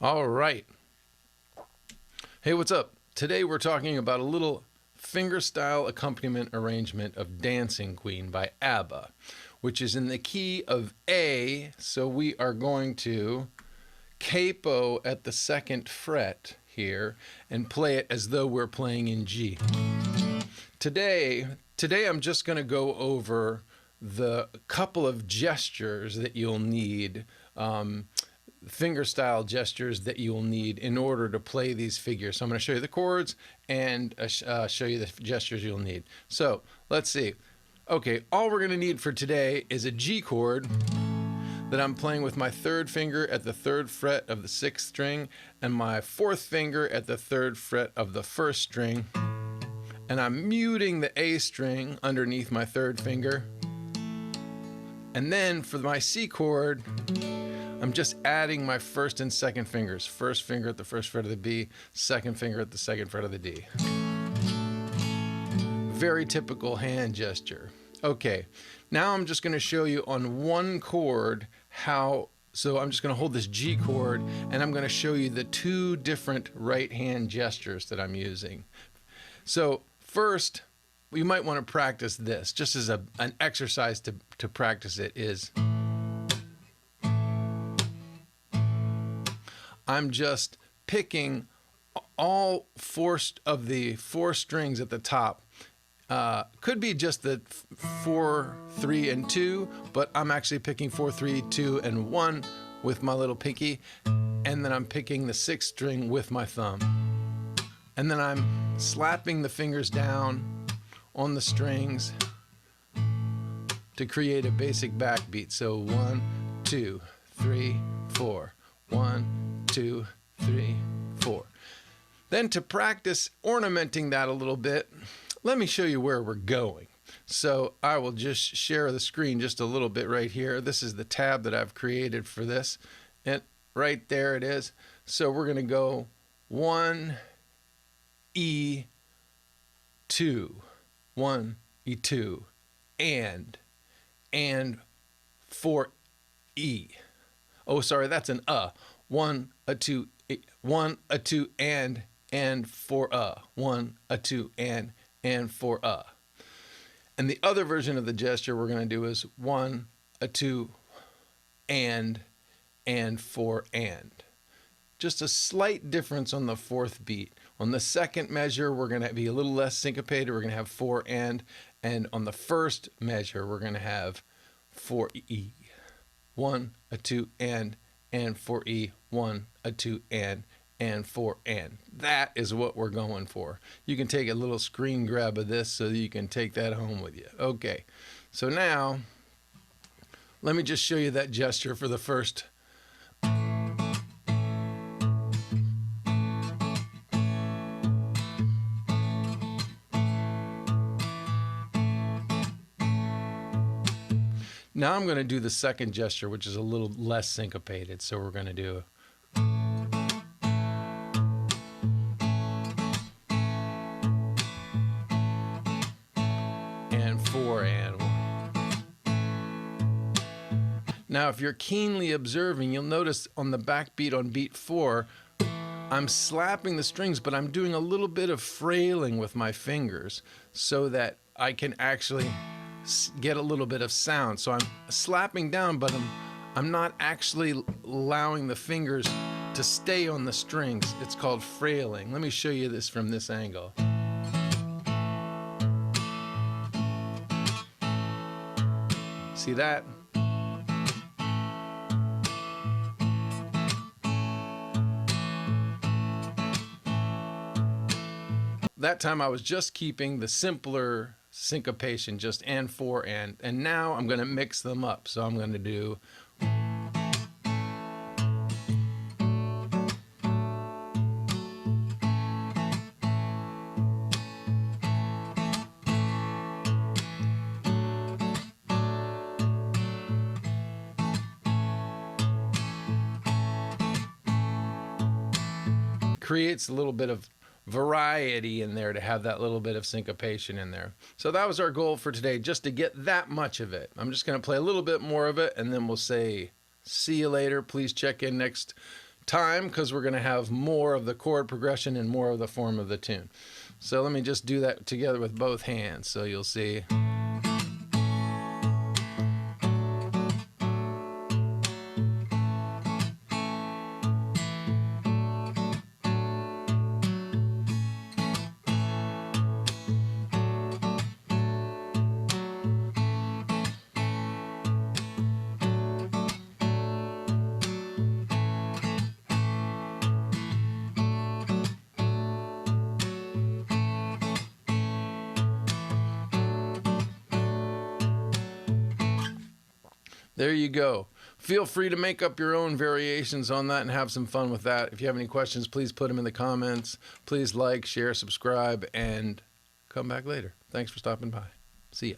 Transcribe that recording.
All right. Hey, what's up? Today we're talking about a little fingerstyle accompaniment arrangement of Dancing Queen by Abba, which is in the key of A. So we are going to capo at the 2nd fret here and play it as though we're playing in G. Today I'm just going to go over the couple of gestures that you'll need, fingerstyle gestures that you'll need in order to play these figures. So I'm going to show you the chords and show you the gestures you'll need. So let's see. Okay, all we're going to need for today is a G chord that I'm playing with my 3rd finger at the 3rd fret of the 6th string and my 4th finger at the 3rd fret of the 1st string. And I'm muting the A string underneath my 3rd finger. And then for my C chord, I'm just adding my 1st and 2nd fingers. 1st finger at the 1st fret of the B, 2nd finger at the 2nd fret of the D. Very typical hand gesture. Okay, now I'm just going to show you on one chord how, so I'm just going to hold this G chord and I'm going to show you the 2 different right hand gestures that I'm using. So first, you might want to practice this, just as an exercise to practice it is, I'm just picking all 4 of the 4 strings at the top. Could be just the 4, 3, and 2, but I'm actually picking 4, 3, 2, and 1 with my little pinky, and then I'm picking the 6th string with my thumb. And then I'm slapping the fingers down on the strings to create a basic backbeat. So 1, 2, 3, 4. 1, 2, 3, 4. Then to practice ornamenting that a little bit, let me show you where we're going. So I will just share the screen just a little bit right here. This is the tab that I've created for this. And right there it is. So we're going to go 1, E, 2, 1, E, 2, and 4, E. Oh, sorry, that's an 1, a 2, 1, a 2, and 4, 1, a 2, and 4, And the other version of the gesture we're going to do is 1, a 2, and 4, and. Just a slight difference on the 4th beat. On the 2nd measure, we're going to be a little less syncopated. We're going to have 4, and on the 1st measure, we're going to have 4, E. 1, a 2, and 4, E, 1, a 2, and 4, and. That is what we're going for. You can take a little screen grab of this so that you can take that home with you. Okay, so now let me just show you that gesture for the first. Now I'm going to do the 2nd gesture, which is a little less syncopated. So we're going to do and 4 and 1. Now if you're keenly observing, you'll notice on the backbeat on beat 4, I'm slapping the strings, but I'm doing a little bit of frailing with my fingers so that I can actually get a little bit of sound. So I'm slapping down, but I'm not actually allowing the fingers to stay on the strings. It's called frailing. Let me show you this from this angle. See that? That time I was just keeping the simpler syncopation, just and 4 and now I'm going to mix them up. So I'm going to do creates a little bit of variety in there to have that little bit of syncopation in there. So that was our goal for today, just to get that much of it. I'm just going to play a little bit more of it and then we'll say see you later. Please check in next time because we're going to have more of the chord progression and more of the form of the tune. So let me just do that together with both hands. So you'll see. There you go. Feel free to make up your own variations on that and have some fun with that. If you have any questions, please put them in the comments. Please like, share, subscribe, and come back later. Thanks for stopping by. See ya.